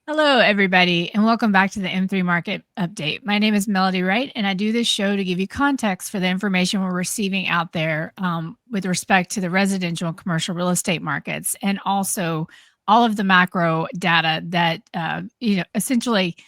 Hello, everybody, and welcome back to the M3 Market Update. My name is Melody Wright, and I do this show to give you context for the information we're receiving out there with respect to the residential and commercial real estate markets, and also all of the macro data that, essentially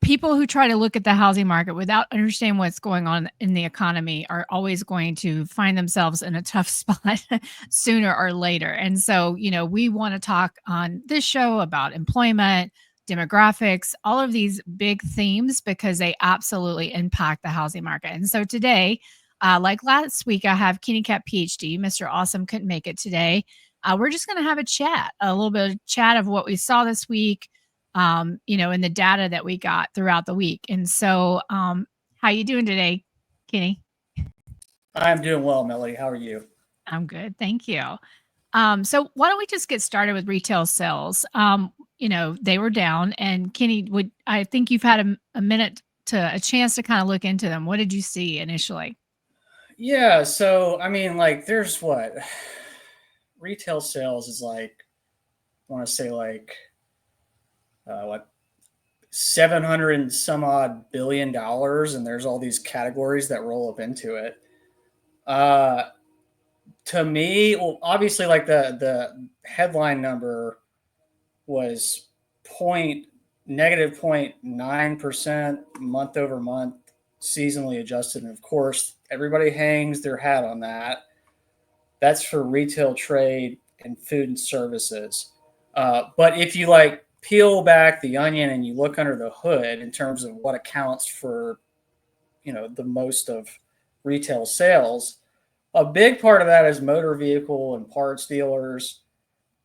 people who try to look at the housing market without understanding what's going on in the economy are always going to find themselves in a tough spot sooner or later. And so, we want to talk on this show about employment, demographics, all of these big themes because they absolutely impact the housing market. And so today, like last week, I have Kenny Cat PhD. Mr. Awesome couldn't make it today. We're just going to have a little bit of chat of what we saw this week, in the data that we got throughout the week. And so, how you doing today, Kenny? I'm doing well, Melody. How are you? I'm good, thank you. So why don't we just get started with retail sales? They were down, and Kenny, would I think you've had a minute to a chance to kind of look into them. What did you see initially? Yeah, so I mean, like, there's what retail sales is like. I want to say like what 700 and some odd $billion, and there's all these categories that roll up into it. Uh, to me, well, obviously, like the headline number was point -0.9% month over month, seasonally adjusted, and of course, everybody hangs their hat on that. That's for retail trade and food and services. But if you like peel back the onion and you look under the hood in terms of what accounts for, the most of retail sales, a big part of that is motor vehicle and parts dealers.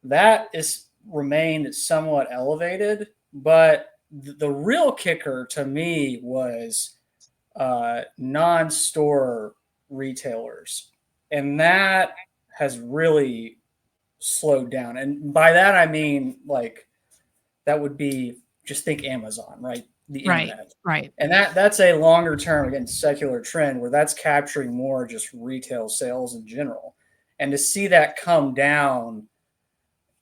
That is remained somewhat elevated, but the real kicker to me was non-store retailers, and that has really slowed down. And by that I mean, like, that would be, just think Amazon, right? The Right, internet. right. And that's a longer term, again, secular trend where that's capturing more just retail sales in general. And to see that come down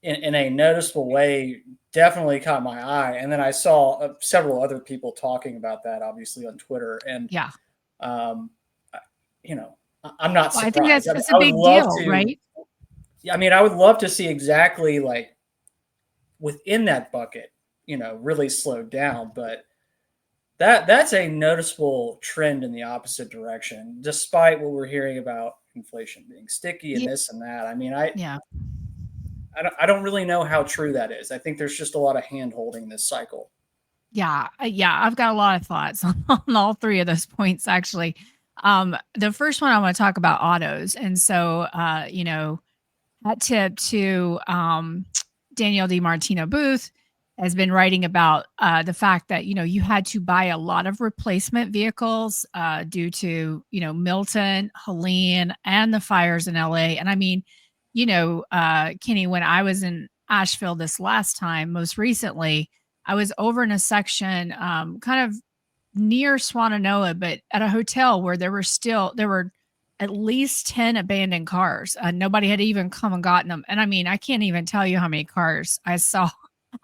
in a noticeable way definitely caught my eye. And then I saw several other people talking about that, obviously, on Twitter. And Yeah. um, you know, I'm not Well, I think surprised. I mean, it's a I would big love deal, to. right? I mean, I would love to see exactly, like, within that bucket, really slowed down. But that's a noticeable trend in the opposite direction, despite what we're hearing about inflation being sticky and Yeah. this and that. I mean, I Yeah. I don't really know how true that is. I think there's just a lot of hand holding this cycle. Yeah, I've got a lot of thoughts on all three of those points, actually. The first one I want to talk about autos, and so hat tip to Danielle DiMartino Booth has been writing about the fact that you had to buy a lot of replacement vehicles due to Milton, Helene, and the fires in LA. And I mean, Kenny, when I was in Asheville this last time, most recently, I was over in a section kind of near Swananoa, but at a hotel where there were at least 10 abandoned cars. Nobody had even come and gotten them. And I mean, I can't even tell you how many cars I saw,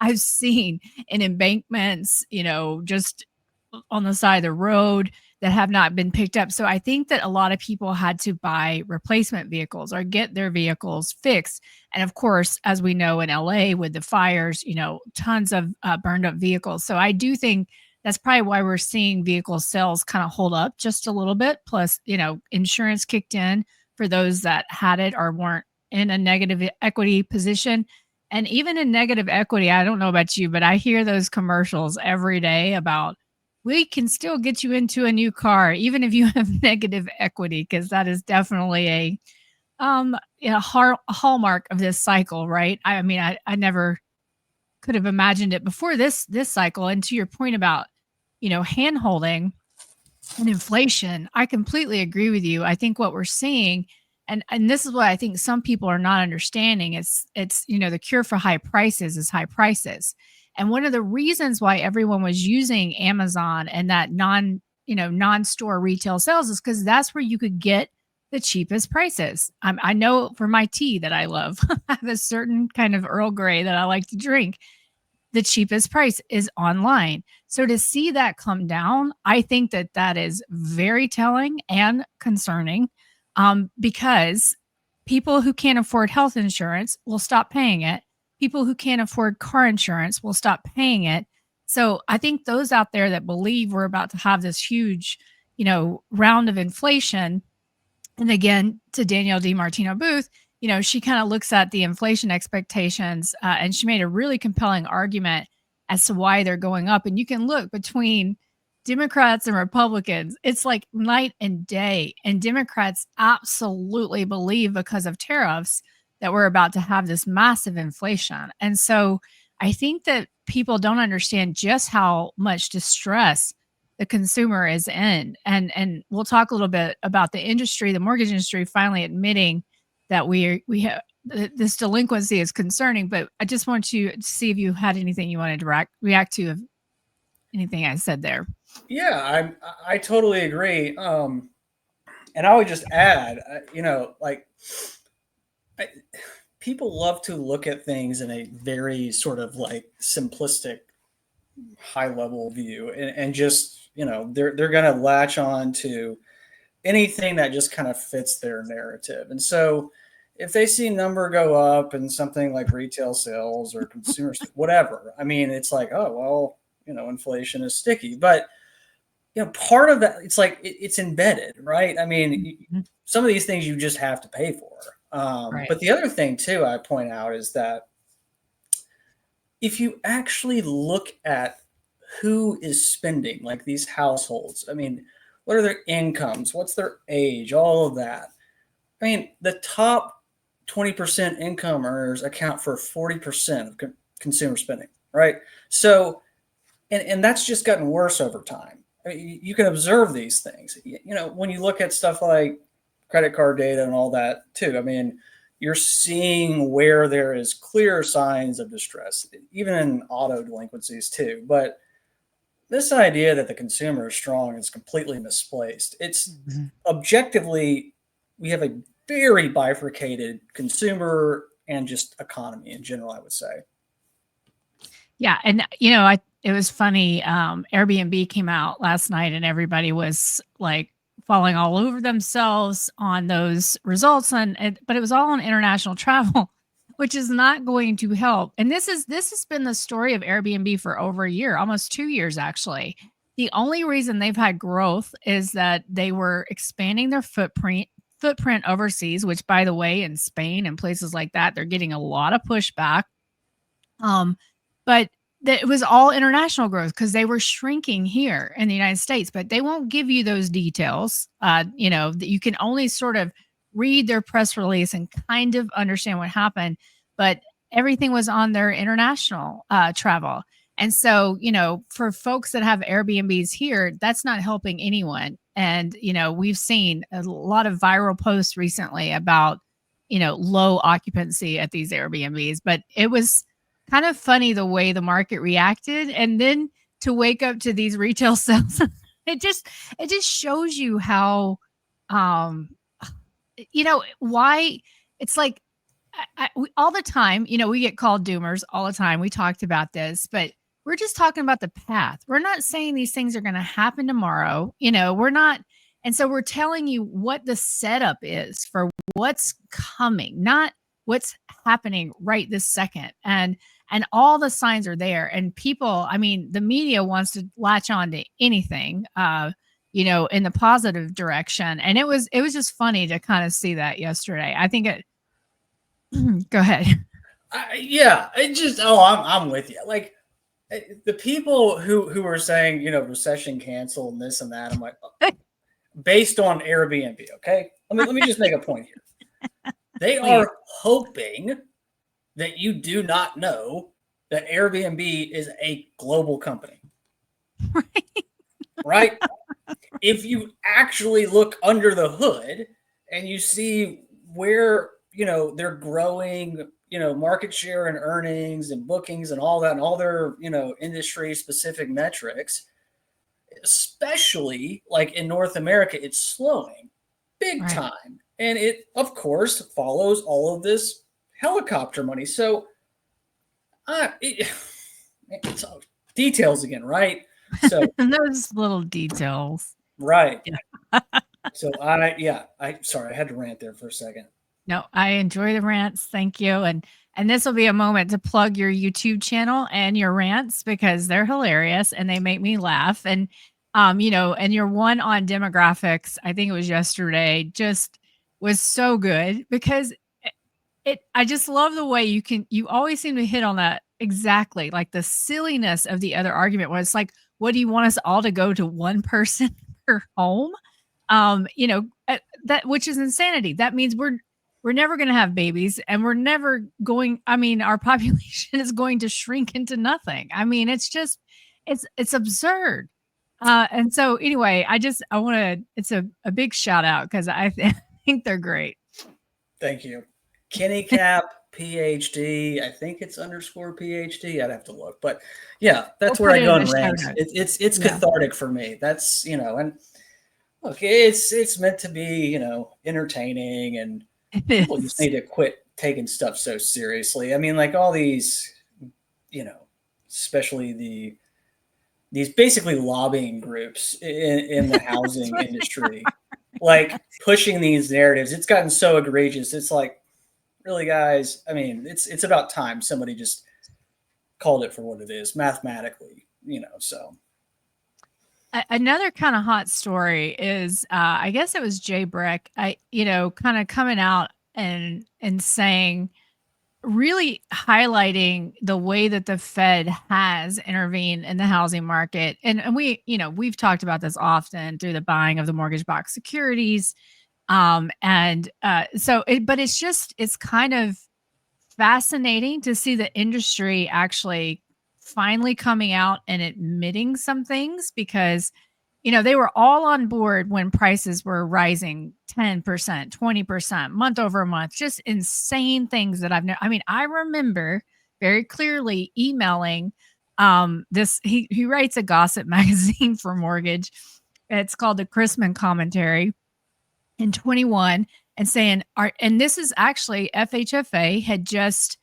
I've seen in embankments, just on the side of the road that have not been picked up. So I think that a lot of people had to buy replacement vehicles or get their vehicles fixed. And of course, as we know in LA with the fires, tons of burned up vehicles. So I do think that's probably why we're seeing vehicle sales kind of hold up just a little bit. Plus, insurance kicked in for those that had it or weren't in a negative equity position. And even in negative equity, I don't know about you, but I hear those commercials every day about we can still get you into a new car even if you have negative equity, because that is definitely a hallmark of this cycle, right? I mean, I never could have imagined it before this cycle. And to your point about hand holding and inflation, I completely agree with you. I think what we're seeing, and this is what I think some people are not understanding, it's the cure for high prices is high prices. And one of the reasons why everyone was using Amazon and that non-store retail sales is because that's where you could get the cheapest prices. I know for my tea that I love, I have a certain kind of Earl Grey that I like to drink. the cheapest price is online. So to see that come down, I think that that is very telling and concerning, because people who can't afford health insurance will stop paying it. People who can't afford car insurance will stop paying it. So I think those out there that believe we're about to have this huge, round of inflation, and again, to Danielle DiMartino Booth, she kind of looks at the inflation expectations, and she made a really compelling argument as to why they're going up. And you can look between Democrats and Republicans, it's like night and day. And Democrats absolutely believe, because of tariffs, that we're about to have this massive inflation. And so I think that people don't understand just how much distress the consumer is in. And we'll talk a little bit about the industry, the mortgage industry finally admitting that we have this delinquency is concerning. But I just want you to see if you had anything you wanted to react to, of anything I said there. Yeah, I totally agree. And I would just add, I, people love to look at things in a very sort of like simplistic, high level view, and just they're going to latch on to anything that just kind of fits their narrative. And so if they see number go up in something like retail sales or consumers, whatever, I mean, it's like, oh, well, inflation is sticky. But, part of that, it's like it's embedded, right? I mean, Mhm. some of these things you just have to pay for. Right. But the other thing, too, I point out is that if you actually look at who is spending, like these households, I mean, what are their incomes? What's their age? All of that. I mean, the top 20% income earners account for 40% of consumer spending, right? So, and that's just gotten worse over time. I mean, you can observe these things. When you look at stuff like credit card data and all that too, I mean, you're seeing where there is clear signs of distress, even in auto delinquencies too. But this idea that the consumer is strong is completely misplaced. It's Mhm. objectively, we have a very bifurcated consumer and just economy in general, I would say. Yeah, and it was funny. Airbnb came out last night, and everybody was like falling all over themselves on those results. But it was all on international travel, which is not going to help. And this has been the story of Airbnb for over a year, almost 2 years actually. The only reason they've had growth is that they were expanding their footprint overseas, which, by the way, in Spain and places like that, they're getting a lot of pushback. Um, but it was all international growth because they were shrinking here in the United States, but they won't give you those details. That you can only sort of read their press release and kind of understand what happened. But everything was on their international travel. And so, for folks that have Airbnbs here, that's not helping anyone. And, we've seen a lot of viral posts recently about, low occupancy at these Airbnbs, but it was kind of funny the way the market reacted, and then to wake up to these retail sales. It just shows you how, um why it's like, all the time, we get called doomers all the time. We talked about this, but we're just talking about the path. We're not saying these things are going to happen tomorrow. We're not. And so we're telling you what the setup is for what's coming, not what's happening right this second. And all the signs are there. And people, I mean, the media wants to latch on to anything, in the positive direction. And it was just funny to kind of see that yesterday. I think it go ahead. Yeah, it just I'm with you. Like the people who were saying recession cancel and this and that. I'm like, based on Airbnb. Okay, let me just make a point here. They Please. are hoping that you do not know that Airbnb is a global company, right? If you actually look under the hood and you see where they're growing, market share and earnings and bookings and all that, and all their industry specific metrics, especially like in North America, it's slowing big Right. time, and it of course follows all of this helicopter money. So uh, it, It's all details again, right? So Those little details. right. Yeah. So I sorry, I had to rant there for a second. No, I enjoy the rants. Thank you. And this will be a moment to plug your YouTube channel and your rants because they're hilarious and they make me laugh. And and your one on demographics, I think it was yesterday, just was so good because I just love the way you always seem to hit on that exactly, like the silliness of the other argument was like, what do you want us all to go to one person per home? That which is insanity. That means we're never going to have babies and we're never going I mean our population is going to shrink into nothing. I mean it's absurd. And so anyway, I want to it's a big shout out cuz think they're great. Thank you. Kenny Cap PhD. I think it's underscore PhD. I'd have to look, but yeah, We'll that's where put I it go in and the show rant. notes. It's Yeah. cathartic for me. That's and look, it's meant to be entertaining, and It people just is. need to quit taking stuff so seriously. I mean, like all these, especially these basically lobbying groups in the That's housing what they industry, like pushing these narratives. It's gotten so egregious. It's like, really, guys. I mean, it's about time somebody just called it for what it is mathematically. So Another kind of hot story is I guess it was Jay Breck, kind of coming out and saying really highlighting the way that the Fed has intervened in the housing market. And we've talked about this often through the buying of the mortgage-backed securities. But it's kind of fascinating to see the industry actually finally coming out and admitting some things because they were all on board when prices were rising 10%, 20% month over month, just insane things that I remember very clearly emailing this he writes a gossip magazine for mortgage. It's called the Chrisman Commentary in 21 and saying and this is actually FHFA had just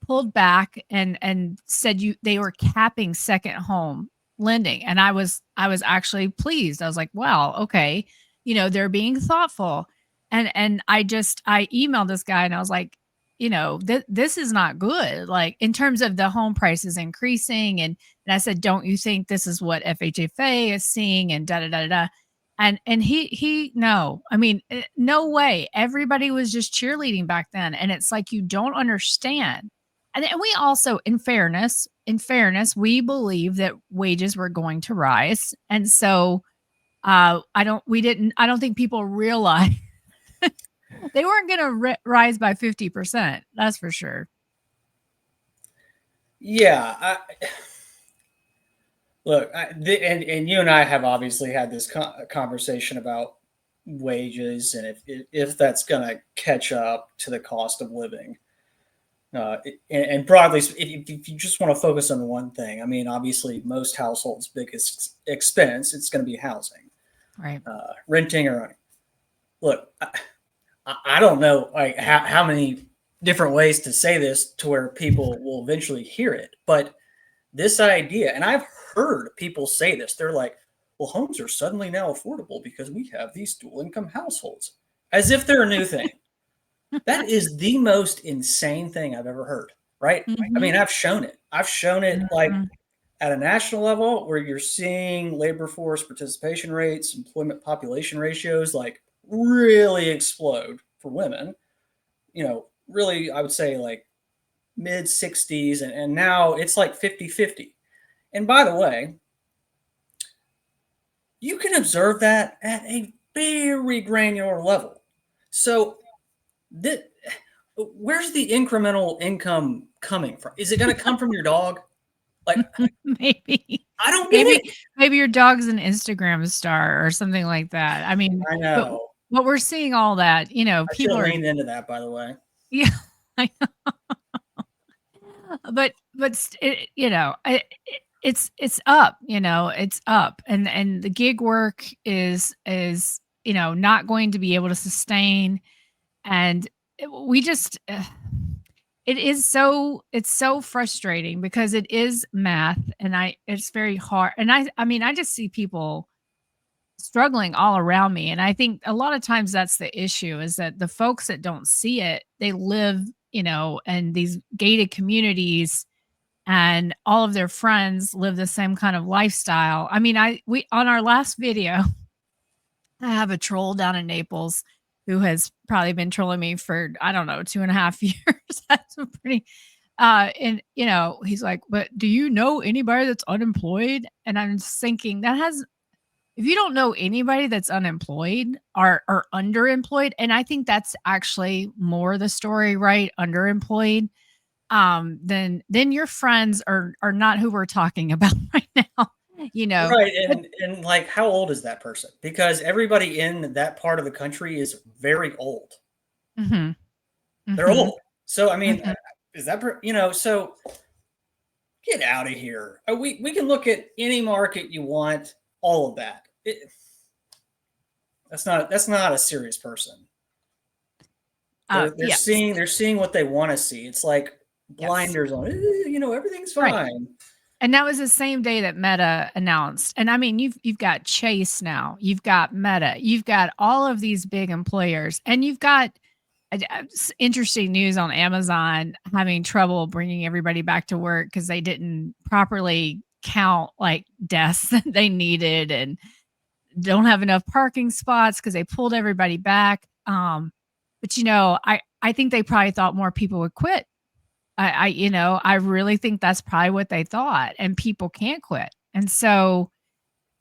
pulled back and said they were capping second home lending and I was actually pleased. I was like, wow, okay, they're being thoughtful. And I emailed this guy and I was like, this is not good, like in terms of the home prices increasing. And I said, don't you think this is what FHFA is seeing and da da da da. And he no, I mean, no way. Everybody was just cheerleading back then, and it's like you don't understand. And we also, in fairness, we believe that wages were going to rise, and so I don't think people realize they weren't going to rise by 50%. That's for sure. yeah, look, and you and I have obviously had this conversation about wages and if that's going to catch up to the cost of living. And broadly, if you just want to focus on one thing, I mean, obviously, most households' biggest expense it's going to be housing, Right. renting or owning. Look, I don't know like how many different ways to say this to where people will eventually hear it, but this idea, and I've heard people say this, they're like, well, homes are suddenly now affordable because we have these dual income households, as if they're a new thing. That is the most insane thing I've ever heard, right? I mean, Mhm. I've shown it. I've shown it like Mhm. at a national level where you're seeing labor force participation rates, employment population ratios like really explode for women. Really, I would say like mid 60s, and now it's like 50-50. And by the way, you can observe that at a very granular level. So, th- where's the incremental income coming from? Is it going to come from your dog? Like, Maybe. I don't get Maybe it. maybe your dog's an Instagram star or something like that. I mean, I but know. what we're seeing all that, I should people have are leaned into that, by the way. yeah, I know, but it's up, it's up and the gig work is not going to be able to sustain and we just it's so frustrating because it is math and it's very hard. And I mean, I just see people struggling all around me. And I think a lot of times that's the issue is that the folks that don't see it, they live, in these gated communities and all of their friends live the same kind of lifestyle. I mean, we on our last video, I have a troll down in Naples who has probably been trolling me for, I don't know, 2.5 years. That's a pretty and he's like, "But do you know anybody that's unemployed?" And I'm just thinking that has if you don't know anybody that's unemployed or underemployed, and I think that's actually more the story, right? Underemployed, then your friends are not who we're talking about right now, you know. Right, But and like, how old is that person? Because everybody in that part of the country is very old. mhm, They're mhm, old. So, I mean, mhm. is that so get out of here. We can look at any market you want, all of that. That's not a serious person. They're Yes, seeing what they want to see. It's like yes, blinders on. Everything's right. fine. And that was the same day that Meta announced. And I mean, you've got Chase now, you've got Meta, you've got all of these big employers, and you've got interesting news on Amazon having trouble bringing everybody back to work because they didn't properly count like desks that they needed and don't have enough parking spots because they pulled everybody back. But I think they probably thought more people would quit. I really think that's probably what they thought, and people can't quit.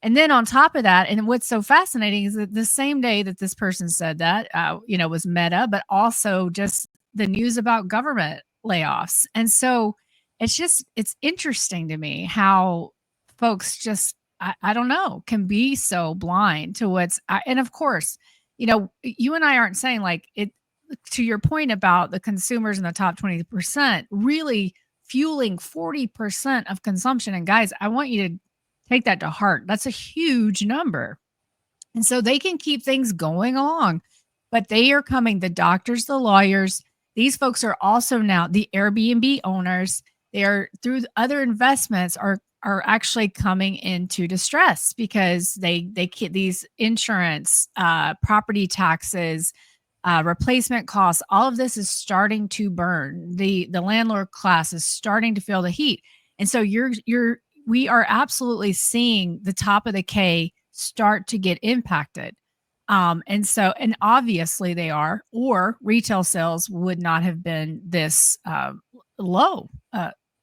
And then on top of that, and what's so fascinating is that the same day that this person said that, was Meta, but also just the news about government layoffs. And so it's interesting to me how folks just, I don't know, can be so blind to and of course, you and I aren't saying like it, to your point about the consumers in the top 20% really fueling 40% of consumption. And guys, I want you to take that to heart. That's a huge number. And so they can keep things going along, but they are coming, the doctors, the lawyers, these folks are also now the Airbnb owners. They are through other investments are actually coming into distress because they get these insurance, property taxes, replacement costs. All of this is starting to burn. The landlord class is starting to feel the heat, and so we are absolutely seeing the top of the K start to get impacted. And obviously they are, or retail sales would not have been this low.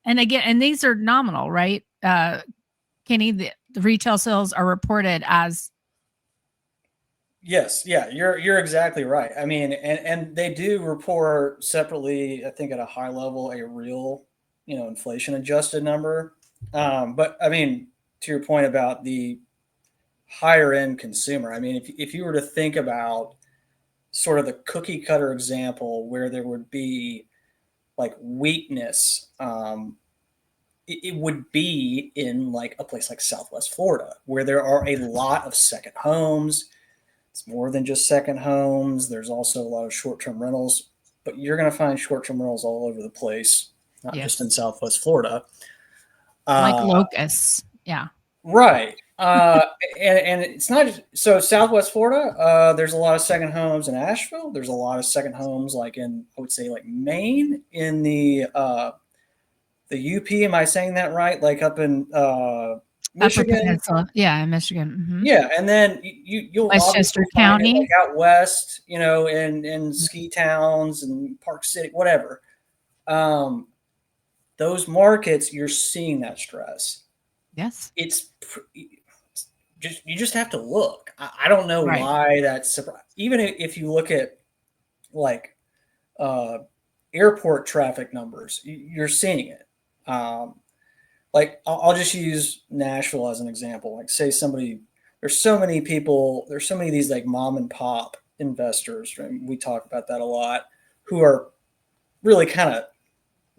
And again, and these are nominal, right? Kenny, the retail sales are reported as Yes, yeah, you're exactly right. I mean, and they do report separately, I think at a high level, a real, inflation adjusted number. But I mean, to your point about the higher end consumer, I mean, if you were to think about sort of the cookie cutter example where there would be like weakness, it would be in like a place like Southwest Florida, where there are a lot of second homes. It's more than just second homes. There's also a lot of short-term rentals, but you're going to find short-term rentals all over the place, not just in yes, Southwest Florida. like Uh, locusts. Yeah. right. And it's not just, so Southwest Florida. There's a lot of second homes in Asheville. There's a lot of second homes like in, I would say, like Maine, in the UP. Am I saying that right? Like up in Upper Michigan. Peninsula. Yeah, in Michigan. Yeah, and then you'll obviously Westchester find it like County. out west, in ski towns and Park City, whatever. Um, those markets, you're seeing that stress. Yes. It's just you just have to look. I don't know Right. why that's surprising. Even if you look at like uh, airport traffic numbers, you're seeing it. Um, like I'll just use Nashville as an example. Like say somebody, there's so many of these like mom and pop investors, and we talk about that a lot, who are really kind of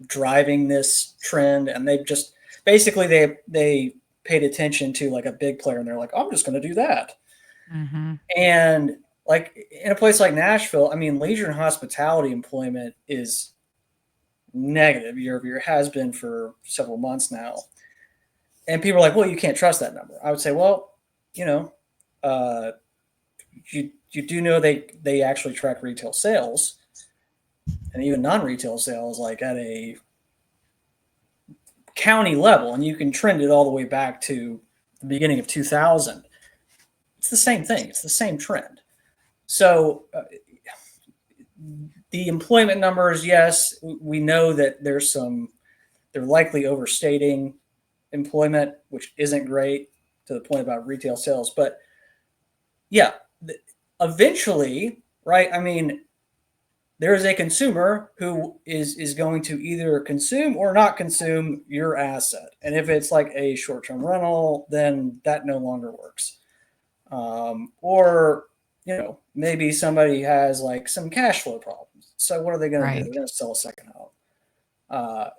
driving this trend, and they just basically they paid attention to like a big player, and they're like, I'm just going to do that. Mhm. And like in a place like Nashville, I mean, leisure and hospitality employment is negative year over year, has been for several months now. And people are like, well, you can't trust that number. I would say, well, you know, uh, you do know they actually track retail sales and even non-retail sales, like at a county level, and you can trend it all the way back to the beginning of 2000. It's the same thing. It's the same trend. So the employment numbers, yes, we know that they're likely overstating employment, which isn't great to the point about retail sales. But yeah, eventually, right? I mean, there is a consumer who is going to either consume or not consume your asset. And if it's like a short-term rental, then that no longer works. Or, maybe somebody has like some cash flow problems. So what are they going to do? Right. They're going to sell a second home.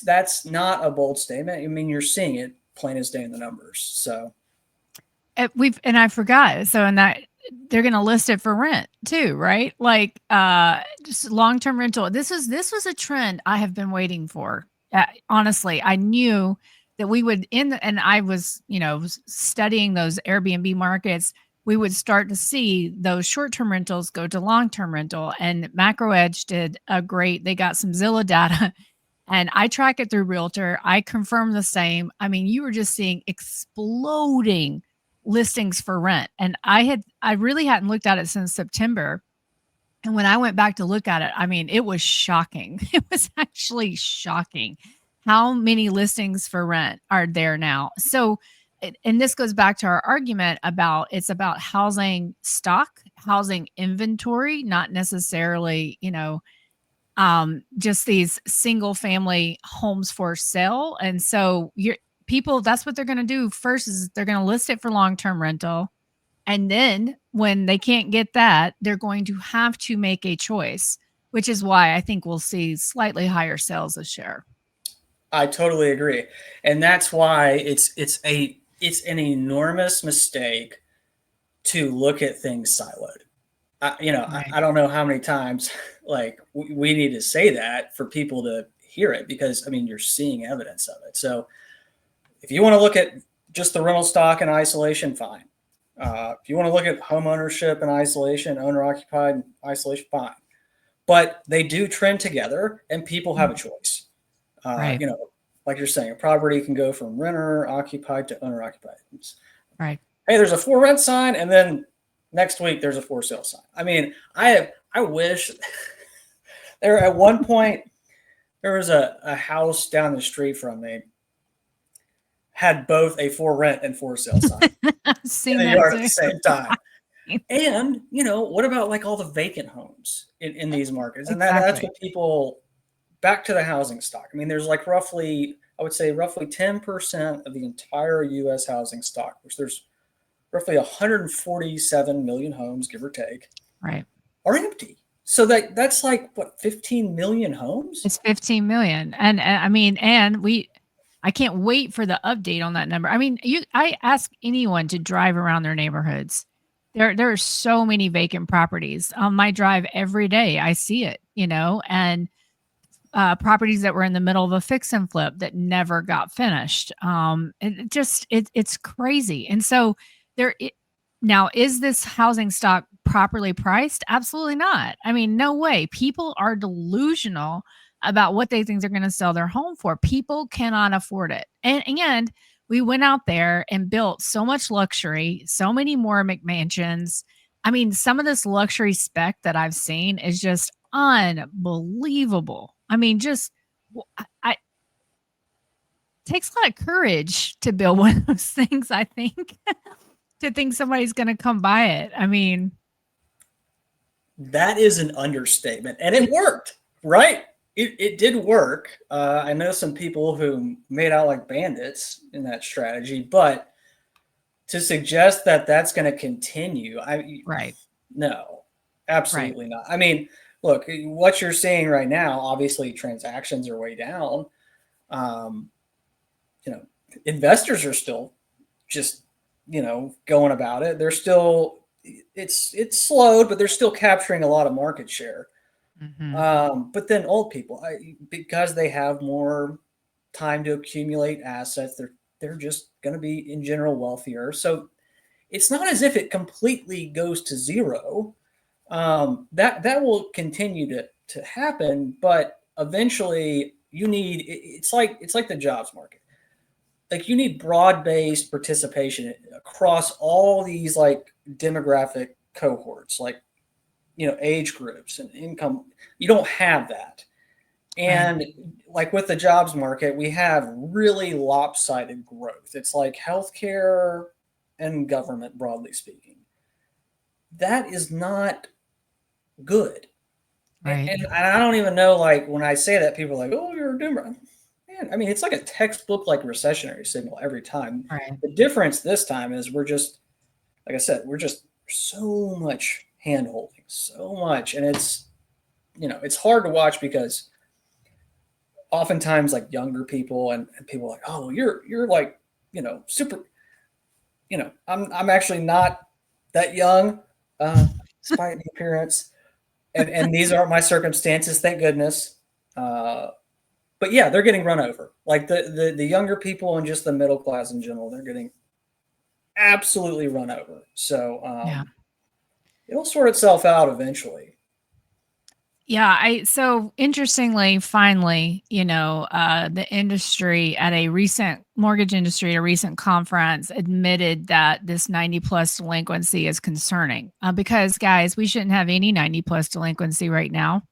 That's not a bold statement. I mean, you're seeing it plain as day in the numbers. So And I forgot. So in that they're going to list it for rent too, right? Like just long-term rental. This was a trend I have been waiting for. Honestly, I knew that we would and I was, studying those Airbnb markets. We would start to see those short-term rentals go to long-term rental, and Macro Edge did a great. They got some Zillow data, and I track it through Realtor. I confirm the same. I mean, you were just seeing exploding listings for rent. And I really hadn't looked at it since September. And when I went back to look at it, I mean, it was shocking. It was actually shocking how many listings for rent are there now. So, and this goes back to our argument about it's about housing stock, housing inventory, not necessarily, just these single family homes for sale. And so people, that's what they're going to do first is they're going to list it for long-term rental. And then when they can't get that, they're going to have to make a choice, which is why I think we'll see slightly higher sales this year. I totally agree. And that's why it's an enormous mistake to look at things siloed. Right. I don't know how many times like we need to say that for people to hear it, because I mean you're seeing evidence of it. So if you want to look at just the rental stock in isolation, fine. If you want to look at home ownership in isolation, owner occupied in isolation, fine. But they do trend together, and people have a choice. Right. Like you're saying, a property can go from renter occupied to owner occupied. Right. Hey, there's a for rent sign, and then next week there's a for sale sign. I mean, I wish there at one point there was a house down the street from me had both a for rent and for sale sign I've in seen the that yard at the too. same time. And what about like all the vacant homes in these markets? And that's Exactly. what people back to the housing stock. I mean, there's like roughly 10% of the entire U.S. housing stock, which there's roughly 147 million homes, give or take, Right. are empty. So that's like what, 15 million homes? It's 15 million. And I mean, I can't wait for the update on that number. I mean, I ask anyone to drive around their neighborhoods. There are so many vacant properties on my drive every day. I see it, and properties that were in the middle of a fix and flip that never got finished. It's crazy. And so there it, now is this housing stock properly priced? Absolutely not. I mean, no way. People are delusional about what they think they're going to sell their home for. People cannot afford it. And we went out there and built so much luxury, so many more McMansions. I mean, some of this luxury spec that I've seen is just unbelievable. I mean, just I takes a lot of courage to build one of those things, I think, to think somebody's gonna come buy it. I mean, That is an understatement. And it worked, right? It did work. I know some people who made out like bandits in that strategy, but to suggest that that's going to continue, right, no, right, absolutely not. I mean, look, what you're seeing right now, obviously transactions are way down. Um, you know, investors are still just, going about it. They're still, it's slowed, but they're still capturing a lot of market share. Hmm. But then old people, because they have more time to accumulate assets, they're just going to be in general wealthier. So it's not as if it completely goes to zero. That will continue to happen, but eventually you need. It's like the jobs market. Like you need broad based participation across all these like demographic cohorts, like age groups and income. You don't have that. Right. And like with the jobs market, we have really lopsided growth. It's like healthcare and government, broadly speaking. That is not good. And, Right. and I don't even know, like, when I say that, people are like, oh, you're a doomer. Man, I mean, it's like a textbook, like, recessionary signal every time. Right. The difference this time is we're just, like I said, we're just so much hand holding, so much. And it's hard to watch because oftentimes like younger people and people are like, oh, you're like, super, I'm actually not that young, despite the appearance, and these aren't my circumstances, thank goodness. Uh, but yeah, they're getting run over. Like the younger people and just the middle class in general, they're getting absolutely run over. So Yeah. it'll sort itself out eventually. Yeah, I so interestingly, finally, the industry at a recent mortgage industry at a recent conference admitted that this 90 plus delinquency is concerning. Because guys, we shouldn't have any 90 plus delinquency right now.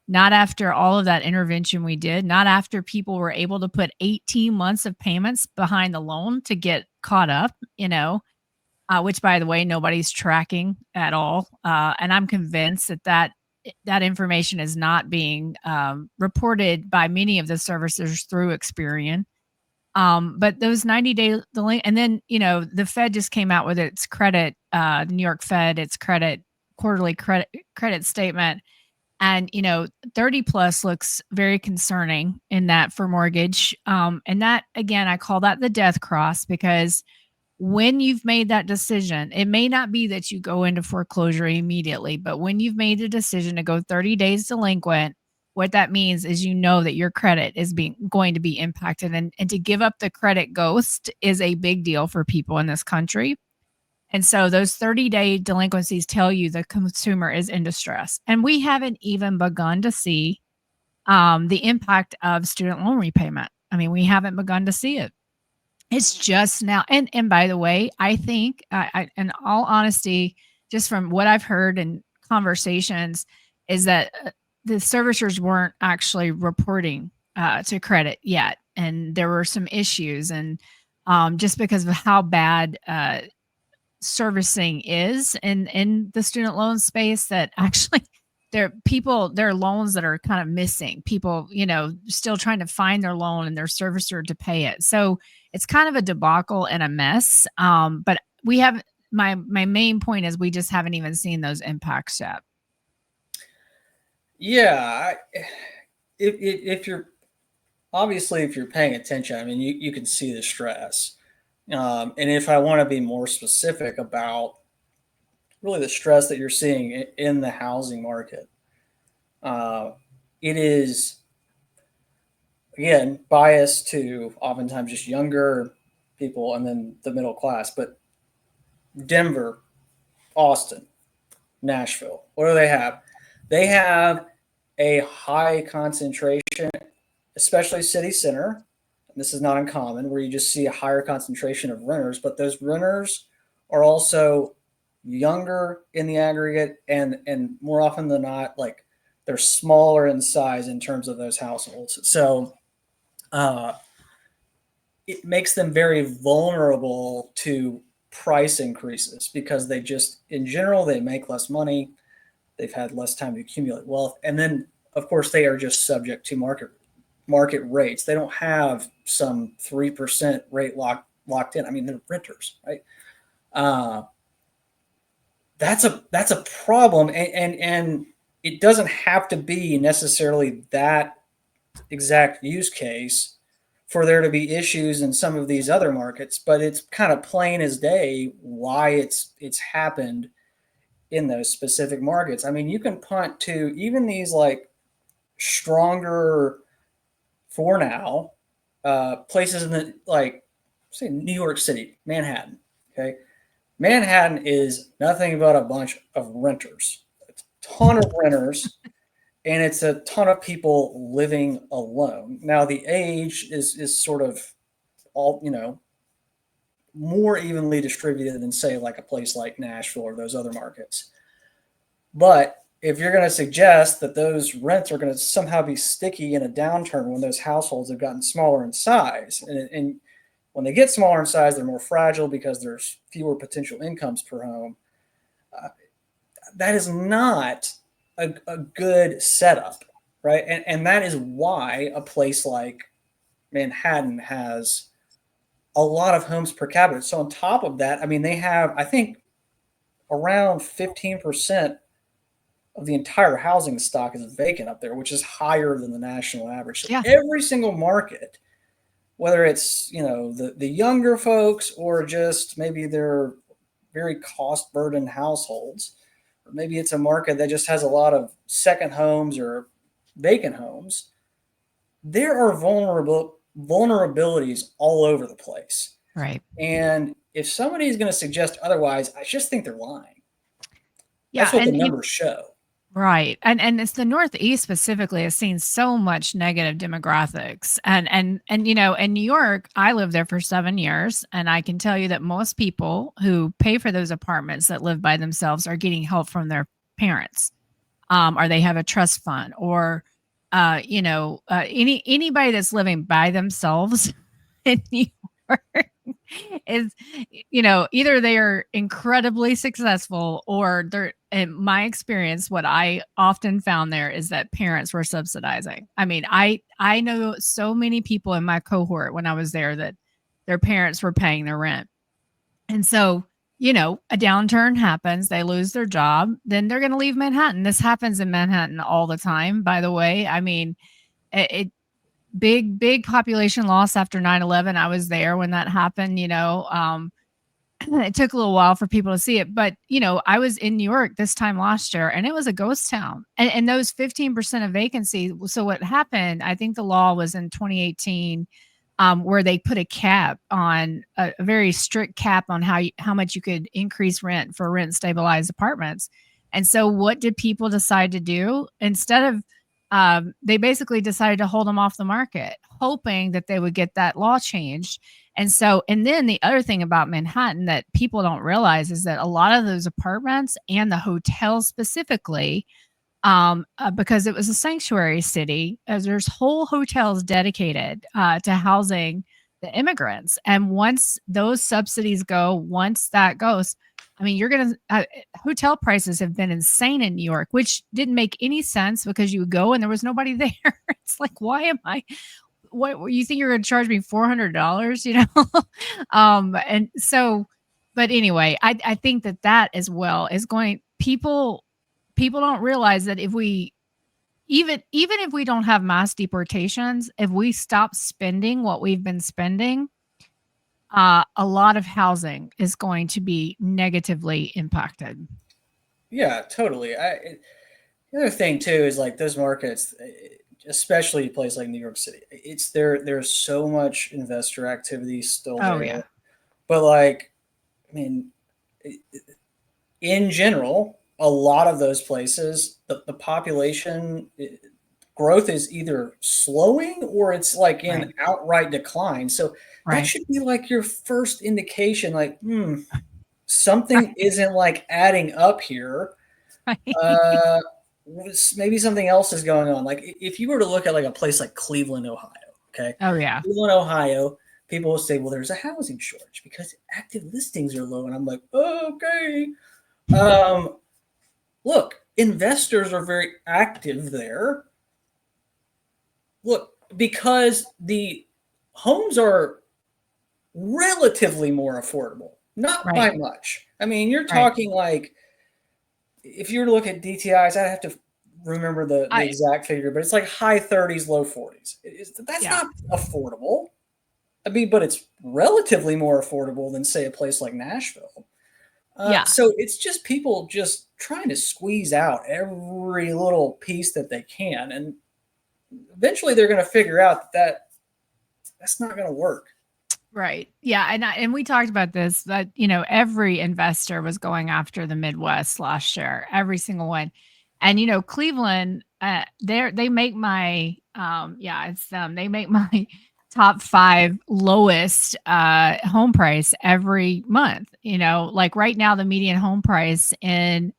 Not after all of that intervention we did, not after people were able to put 18 months of payments behind the loan to get caught up, which by the way, nobody's tracking at all. And I'm convinced that information is not being reported by many of the servicers through Experian. But those 90-day delay, and then the Fed just came out with its credit, the New York Fed, its quarterly credit statement, and 30 plus looks very concerning in that for mortgage. And that again, I call that the death cross because when you've made that decision, it may not be that you go into foreclosure immediately, but when you've made a decision to go 30 days delinquent, what that means is that your credit is being going to be impacted. And to give up the credit ghost is a big deal for people in this country. And so those 30-day delinquencies tell you the consumer is in distress. And we haven't even begun to see the impact of student loan repayment. I mean, we haven't begun to see it. It's just now, and by the way, I think, in all honesty, just from what I've heard in conversations, is that the servicers weren't actually reporting to credit yet, and there were some issues, and just because of how bad servicing is in the student loan space, that actually there are loans that are kind of missing. People, still trying to find their loan and their servicer to pay it. So it's kind of a debacle and a mess. But we have my main point is we just haven't even seen those impacts yet. Yeah, if you're obviously if you're paying attention, I mean, you can see the stress. And if I want to be more specific about really the stress that you're seeing in the housing market, uh, it is again biased to oftentimes just younger people and then the middle class. But Denver, Austin, Nashville, what do they have? They have a high concentration, especially city center. This is not uncommon, where you just see a higher concentration of renters, but those renters are also younger in the aggregate, and more often than not, like they're smaller in size in terms of those households. So uh, it makes them very vulnerable to price increases because they just, in general, they make less money. They've had less time to accumulate wealth, and then of course they are just subject to market rates. They don't have some 3% rate locked in. I mean, they're renters, right? Uh, that's a problem, and it doesn't have to be necessarily that exact use case for there to be issues in some of these other markets, but it's kind of plain as day why it's happened in those specific markets. I mean, you can punt to even these like stronger for now places in the like say New York City, Manhattan. Okay, Manhattan is nothing but a bunch of renters, a ton of renters, and it's a ton of people living alone. Now the age is sort of all more evenly distributed than say like a place like Nashville or those other markets. But if you're going to suggest that those rents are going to somehow be sticky in a downturn when those households have gotten smaller in size, and when they get smaller in size, they're more fragile because there's fewer potential incomes per home. Uh, that is not a good setup, right? And that is why a place like Manhattan has a lot of homes per capita. So on top of that, I mean, they have, I think, around 15% of the entire housing stock is vacant up there, which is higher than the national average. So Yeah. every single market, whether it's the younger folks or just maybe they're very cost burdened households, or maybe it's a market that just has a lot of second homes or vacant homes, there are vulnerabilities all over the place. Right. And if somebody is going to suggest otherwise, I just think they're lying. Yeah. That's what the numbers show. Right. And it's the Northeast specifically has seen so much negative demographics. And in New York, I lived there for 7 years, and I can tell you that most people who pay for those apartments that live by themselves are getting help from their parents. Or they have a trust fund, or anybody that's living by themselves in New York is, either they are incredibly successful, or they're, in my experience, what I often found there is that parents were subsidizing. I mean, I know so many people in my cohort when I was there that their parents were paying their rent. And so, a downturn happens, they lose their job, then they're going to leave Manhattan. This happens in Manhattan all the time, by the way. I mean, it big population loss after 9/11. I was there when that happened. It took a little while for people to see it, but I was in New York this time last year, and it was a ghost town. And those 15% of vacancy. So what happened, I think the law was in 2018, where they put a cap on a very strict cap on how much you could increase rent for rent stabilized apartments. And so what did people decide to do? Instead of they basically decided to hold them off the market, hoping that they would get that law changed. And then the other thing about Manhattan that people don't realize is that a lot of those apartments and the hotels specifically, because it was a sanctuary city, as there's whole hotels dedicated to housing the immigrants. And once those subsidies go, once that goes, I mean, you're going to, hotel prices have been insane in New York, which didn't make any sense because you would go and there was nobody there. It's like, why am I, what you think you're going to charge me $400, and so, but anyway, I think that as well is going, people don't realize that if we, even if we don't have mass deportations, if we stop spending what we've been spending, a lot of housing is going to be negatively impacted. Yeah, totally. The other thing too is like those markets, especially a place like New York City. It's there. There's so much investor activity still Oh there, yeah. but like, I mean, in general, a lot of those places, the population growth is either slowing or it's like in Right. outright decline. So that Right. should be like your first indication, like, something Right. isn't like adding up here. Right. Uh, maybe something else is going on. Like if you were to look at like a place like Cleveland, Ohio, okay, Oh yeah. Cleveland, Ohio, people will say, well, there's a housing shortage because active listings are low, and I'm like, oh, okay. Um, Look, investors are very active there. Look, because the homes are relatively more affordable, not Right. by much. I mean, you're Right. talking like if you were to look at DTIs, I'd have to remember the I exact figure, but it's like high 30s, low 40s. That's Yeah. not affordable. I mean, but it's relatively more affordable than say a place like Nashville. Yeah. So it's just people just trying to squeeze out every little piece that they can, and eventually they're going to figure out that that's not going to work. Right. Yeah, and we talked about this, that, every investor was going after the Midwest last year, every single one. And, Cleveland, they make my, yeah, it's them. They make my top 5 lowest, home price every month. Like right now, the median home price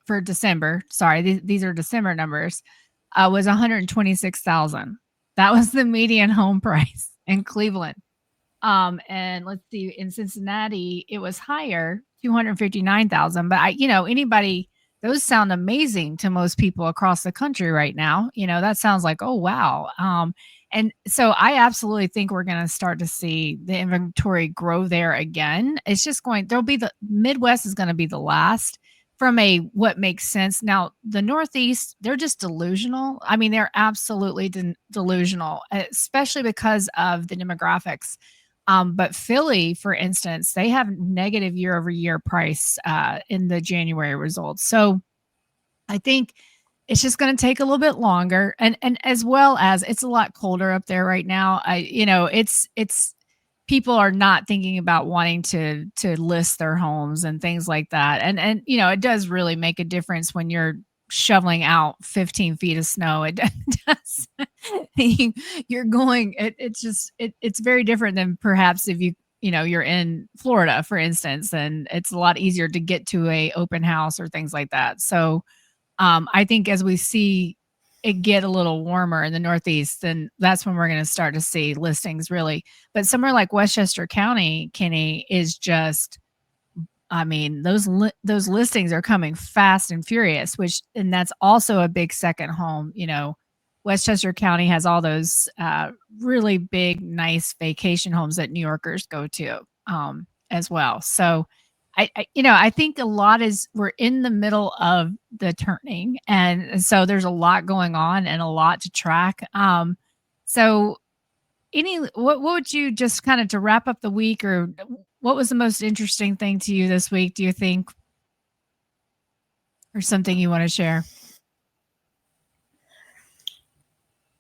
for December, sorry, these are December numbers, was 126,000. That was the median home price in Cleveland. And let's see, in Cincinnati, it was higher, 259,000. But anybody, those sound amazing to most people across the country right now. That sounds like, oh wow. And so I absolutely think we're going to start to see the inventory grow there again. It's just there'll be the Midwest is going to be the last from a what makes sense. Now, the Northeast, they're just delusional. I mean, they're absolutely delusional, especially because of the demographics. But Philly, for instance, they have negative year over year price in the January results. So I think it's just going to take a little bit longer, and as well as it's a lot colder up there right now. It's people are not thinking about wanting to list their homes and things like that, and it does really make a difference when you're shoveling out 15 feet of snow. It does. You're going. It's very different than perhaps if you're in Florida, for instance, and it's a lot easier to get to a open house or things like that. So I think as we see it get a little warmer in the Northeast, then that's when we're going to start to see listings really. But somewhere like Westchester County, Kenny, is just, I mean, those listings are coming fast and furious, and that's also a big second home. Westchester County has all those really big, nice vacation homes that New Yorkers go to as well. So I think a lot is we're in the middle of the turning, and so there's a lot going on and a lot to track. So what would you just kind of to wrap up the week, or what was the most interesting thing to you this week? Do you think, or something you want to share?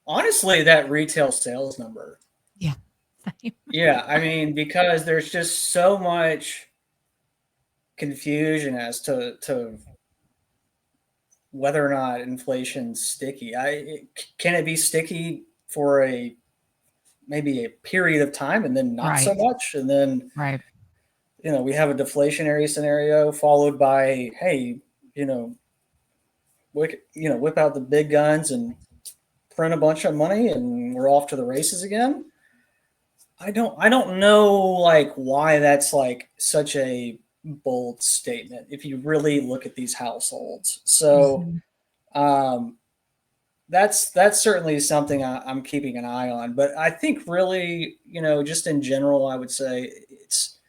Honestly, that retail sales number. Yeah. Yeah, I mean, because there's just so much confusion as to whether or not inflation's sticky. Can it be sticky for maybe a period of time and then not so Right. much, and then Right. we have a deflationary scenario followed by, hey, you know whip out the big guns and print a bunch of money and we're off to the races again. I don't know like why that's like such a bold statement if you really look at these households. So Mhm. um, that's certainly something I'm keeping an eye on. But I think really, just in general, I would say it's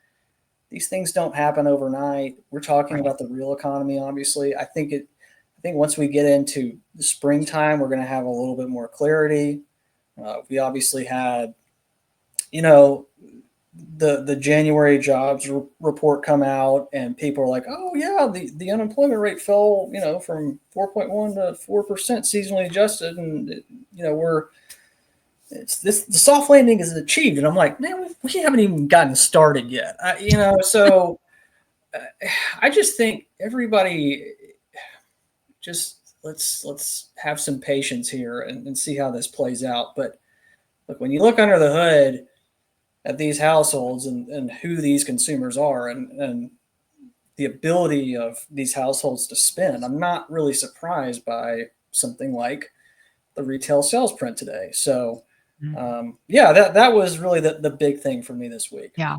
these things don't happen overnight. We're talking Right. about the real economy, obviously. I think once we get into the springtime, we're going to have a little bit more clarity. We obviously had, you know, the January jobs report come out, and people are like, "Oh yeah, the unemployment rate fell, from 4.1 to 4% seasonally adjusted, and the soft landing is achieved." And I'm like, "Man, we haven't even gotten started yet." So uh, I just think everybody just let's have some patience here and see how this plays out. But look, when you look under the hood at these households and who these consumers are, and the ability of these households to spend, I'm not really surprised by something like the retail sales print today. So Mm. yeah, that was really the big thing for me this week. Yeah.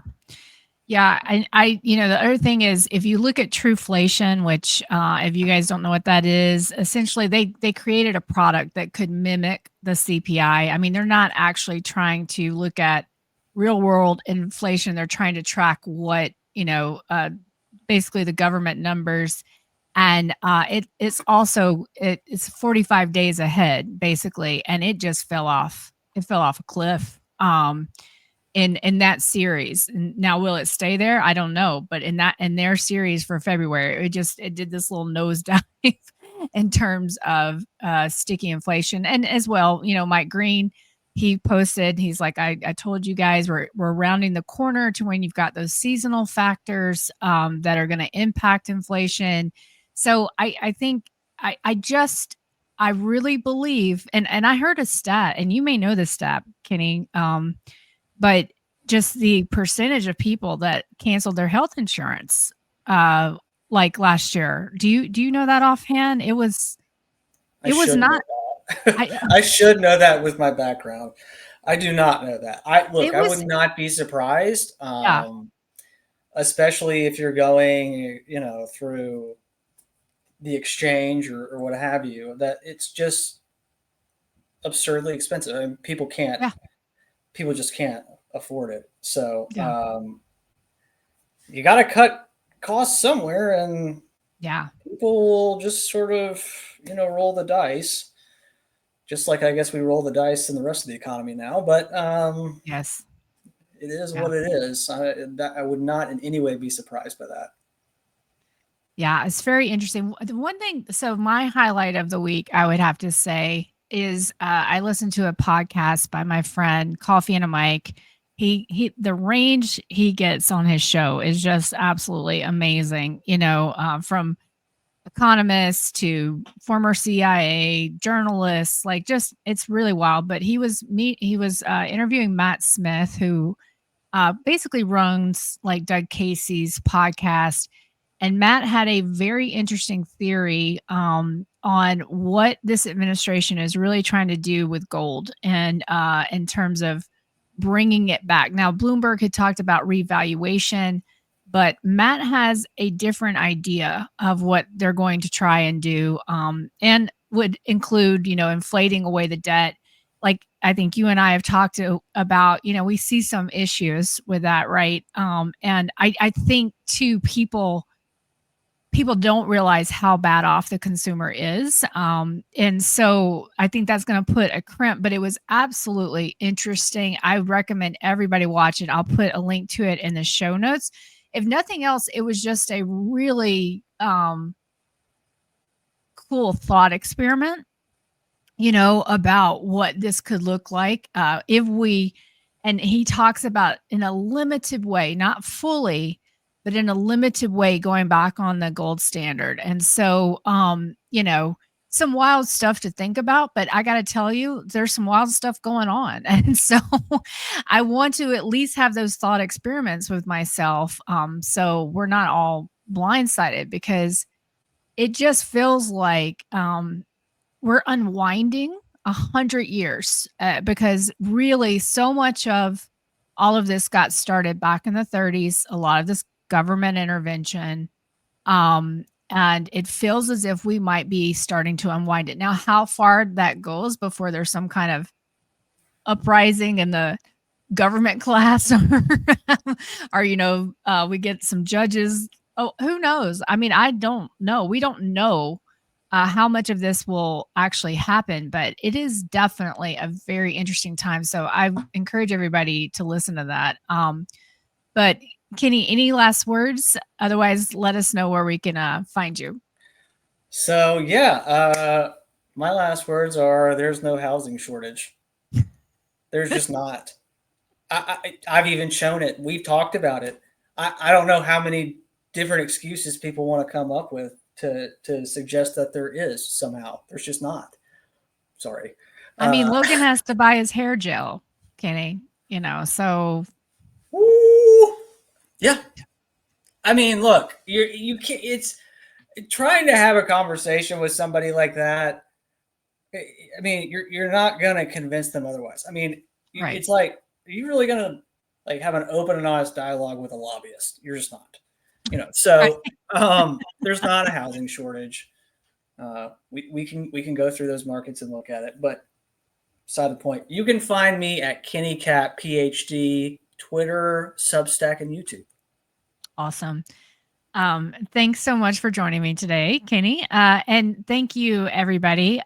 Yeah, and the other thing is if you look at Trueflation, which if you guys don't know what that is, essentially they created a product that could mimic the CPI. I mean, they're not actually trying to look at real world inflation. They're trying to track what, basically the government numbers, and it's 45 days ahead basically, and it just fell off. It fell off a cliff. in that series. Now, will it stay there? I don't know, but in their series for February, it did this little nosedive in terms of sticky inflation. And as well, Mike Green, he posted, he's like, I told you guys we're rounding the corner to when you've got those seasonal factors that are going to impact inflation. So I think I just I really believe, and I heard a stat, and you may know this stat, Kenny, but just the percentage of people that canceled their health insurance, uh, like last year. Do you know that offhand? I It was should know not. that. I I should know that with my background. I do not know that. it I would was not be surprised, yeah, especially if you're going, through the exchange or what have you. That it's just absurdly expensive. I mean, yeah, people just can't afford it. So yeah, you got to cut costs somewhere, and yeah, people will just sort of, roll the dice, just like I guess we roll the dice in the rest of the economy now. But yes, it is yeah. what it is. I would not in any way be surprised by that. Yeah, it's very interesting. The one thing, so my highlight of the week, I would have to say, is I listened to a podcast by my friend Coffee and a Mic. The range he gets on his show is just absolutely amazing. From economists to former CIA journalists, like just it's really wild. But he was interviewing Matt Smith, who basically runs like Doug Casey's podcast, and Matt had a very interesting theory on what this administration is really trying to do with gold and in terms of bringing it back. Now, Bloomberg had talked about revaluation, but Matt has a different idea of what they're going to try and do, and would include, inflating away the debt. Like I think you and I have about, we see some issues with that, right? And I think too, people don't realize how bad off the consumer is. And so I think that's going to put a crimp, but it was absolutely interesting. I recommend everybody watch it. I'll put a link to it in the show notes. If nothing else, it was just a really cool thought experiment, about what this could look like if we, and he talks about in a limited way, not fully, but in a limited way, going back on the gold standard. And so, some wild stuff to think about, but I got to tell you, there's some wild stuff going on. And so I want to at least have those thought experiments with myself. So we're not all blindsided, because it just feels like, we're unwinding 100 years, because really so much of all of this got started back in the 30s, a lot of this government intervention. And it feels as if we might be starting to unwind it. Now, how far that goes before there's some kind of uprising in the government class, or we get some judges. Oh, who knows? I mean, I don't know. We don't know how much of this will actually happen, but it is definitely a very interesting time. So I encourage everybody to listen to that. But Kenny, any last words? Otherwise, let us know where we can find you. So yeah, my last words are: there's no housing shortage. There's just not. I've even shown it. We've talked about it. I don't know how many different excuses people want to come up with to suggest that there is somehow. There's just not. Sorry. I mean, Uh, Logan has to buy his hair gel, Kenny, so woo, yeah. I mean, look, you can't. It's trying to have a conversation with somebody like that. I mean, you're not gonna convince them otherwise. I mean, right. it's like, are you really gonna like have an open and honest dialogue with a lobbyist? You're just not. So there's not a housing shortage. We can go through those markets and look at it, but beside the point, you can find me at KennyCat PhD, Twitter, Substack, and YouTube. Awesome. Thanks so much for joining me today, Kenny. And thank you, everybody.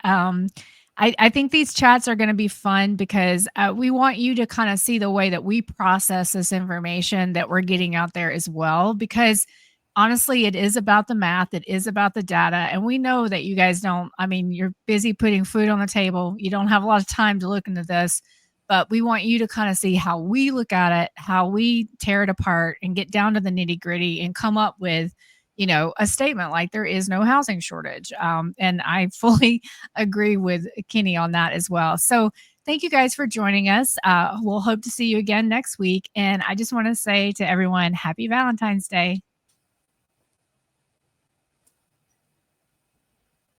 I think these chats are going to be fun because we want you to kind of see the way that we process this information that we're getting out there as well. Because honestly, it is about the math, it is about the data. And we know that you guys don't, I mean, you're busy putting food on the table, you don't have a lot of time to look into this. But we want you to kind of see how we look at it, how we tear it apart and get down to the nitty gritty and come up with, a statement like there is no housing shortage. And I fully agree with Kenny on that as well. So thank you guys for joining us. We'll hope to see you again next week. And I just want to say to everyone, happy Valentine's Day.